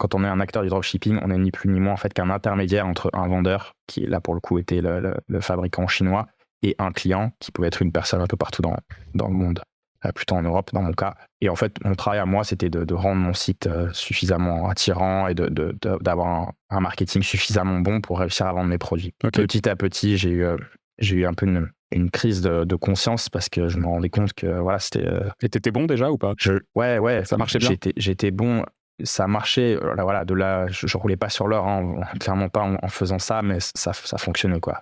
quand on est un acteur du dropshipping, on est ni plus ni moins en fait qu'un intermédiaire entre un vendeur, qui là pour le coup était le fabricant chinois, et un client qui pouvait être une personne un peu partout dans le monde, plutôt en Europe dans mon cas. Et en fait, mon travail à moi, c'était de rendre mon site suffisamment attirant et d'avoir un marketing suffisamment bon pour réussir à vendre mes produits. Okay. Petit à petit, j'ai eu un peu une crise de conscience parce que je me rendais compte que voilà, c'était... Et t'étais bon déjà ou pas? Ouais, Ça marchait bien? j'étais bon, ça marchait, là, voilà, de là, je roulais pas sur l'or, hein, clairement pas en faisant ça, mais ça fonctionnait, quoi.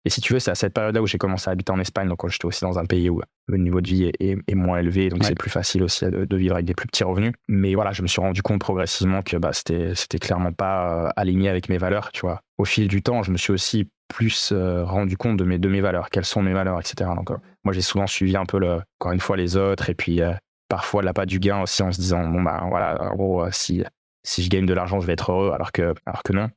Et si tu veux, c'est à cette période-là où j'ai commencé à habiter en Espagne, donc j'étais aussi dans un pays où le niveau de vie est moins élevé, donc c'est plus facile aussi de vivre avec des plus petits revenus. Mais voilà, je me suis rendu compte progressivement que c'était clairement pas aligné avec mes valeurs, tu vois. Au fil du temps, je me suis aussi plus rendu compte de mes valeurs, quelles sont mes valeurs, etc. Donc moi, j'ai souvent suivi un peu, encore une fois, les autres, et puis parfois l'appât du gain aussi, en se disant, bon, bah voilà, en gros, si je gagne de l'argent, je vais être heureux, alors que non.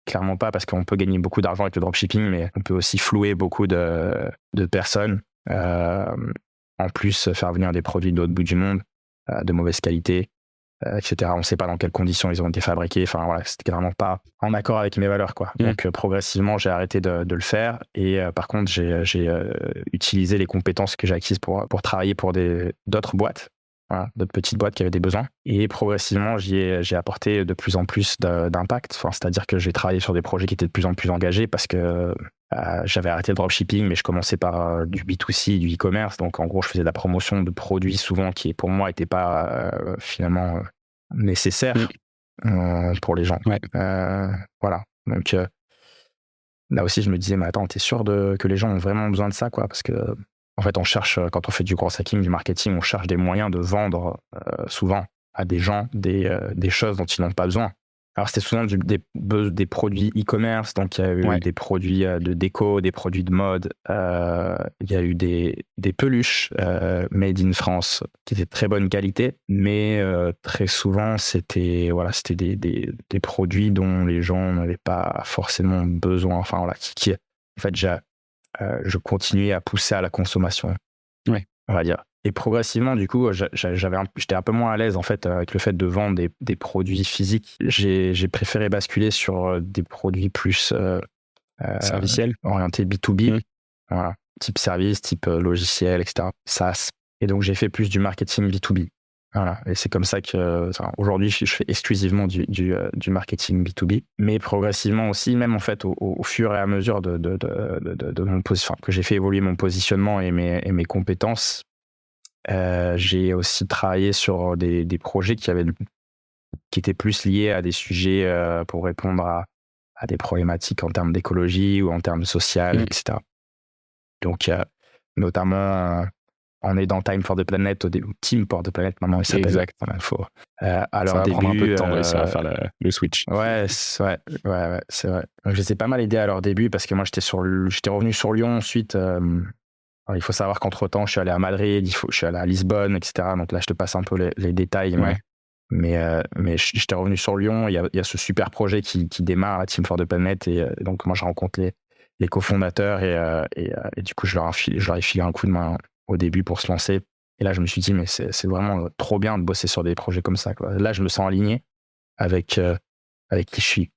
Clairement pas, parce qu'on peut gagner beaucoup d'argent avec le dropshipping, mais on peut aussi flouer beaucoup de personnes. En plus, faire venir des produits de l'autre bout du monde, de mauvaise qualité, etc. On ne sait pas dans quelles conditions ils ont été fabriqués. Enfin, voilà, c'était vraiment pas en accord avec mes valeurs, quoi. Donc, progressivement, j'ai arrêté de le faire. Et par contre, j'ai utilisé les compétences que j'ai acquises pour travailler pour d'autres boîtes. Voilà, d'autres petites boîtes qui avaient des besoins. Et progressivement, j'ai apporté de plus en plus d'impact. Enfin, c'est-à-dire que j'ai travaillé sur des projets qui étaient de plus en plus engagés parce que j'avais arrêté le dropshipping, mais je commençais par du B2C, du e-commerce. Donc, en gros, je faisais de la promotion de produits souvent qui, pour moi, n'étaient pas finalement nécessaires pour les gens. Ouais. Voilà. Donc, là aussi, je me disais, mais attends, t'es sûr que les gens ont vraiment besoin de ça, quoi? Parce que en fait, on cherche, quand on fait du growth hacking, du marketing, on cherche des moyens de vendre souvent à des gens des choses dont ils n'ont pas besoin. Alors, c'était souvent des produits e-commerce, donc il y a eu des produits de déco, des produits de mode, il y a eu des peluches made in France qui étaient de très bonne qualité, mais très souvent, c'était des produits dont les gens n'avaient pas forcément besoin. Enfin, voilà, en fait, je continuais à pousser à la consommation, on va dire. Et progressivement, du coup, j'étais un peu moins à l'aise en fait avec le fait de vendre des produits physiques. J'ai préféré basculer sur des produits plus serviciels, orientés B2B, voilà, type service, type logiciel, etc. SaaS. Et donc, j'ai fait plus du marketing B2B. Voilà. Et c'est comme ça que aujourd'hui, je fais exclusivement du marketing B2B, mais progressivement aussi, même en fait, au fur et à mesure de mon que j'ai fait évoluer mon positionnement et mes compétences, j'ai aussi travaillé sur des projets qui étaient plus liés à des sujets pour répondre à des problématiques en termes d'écologie ou en termes social, etc. Donc, notamment en aidant Time for the Planet, Team for the Planet, maintenant il s'appelle. Exact. À leur ça va début, prendre un peu de temps de réussir à faire le switch. Ouais, c'est vrai. Donc, je les ai pas mal aidés à leur début parce que moi, j'étais revenu sur Lyon ensuite. Alors, il faut savoir qu'entre-temps, je suis allé à Madrid, je suis allé à Lisbonne, etc. Donc là, je te passe un peu les détails. Mais j'étais revenu sur Lyon. Il y a ce super projet qui démarre, la Team for the Planet. Et donc, moi, je rencontre les cofondateurs et du coup, je leur ai filé un coup de main au début pour se lancer. Et là, je me suis dit, mais c'est vraiment trop bien de bosser sur des projets comme ça, quoi. Là, je me sens aligné avec qui je suis.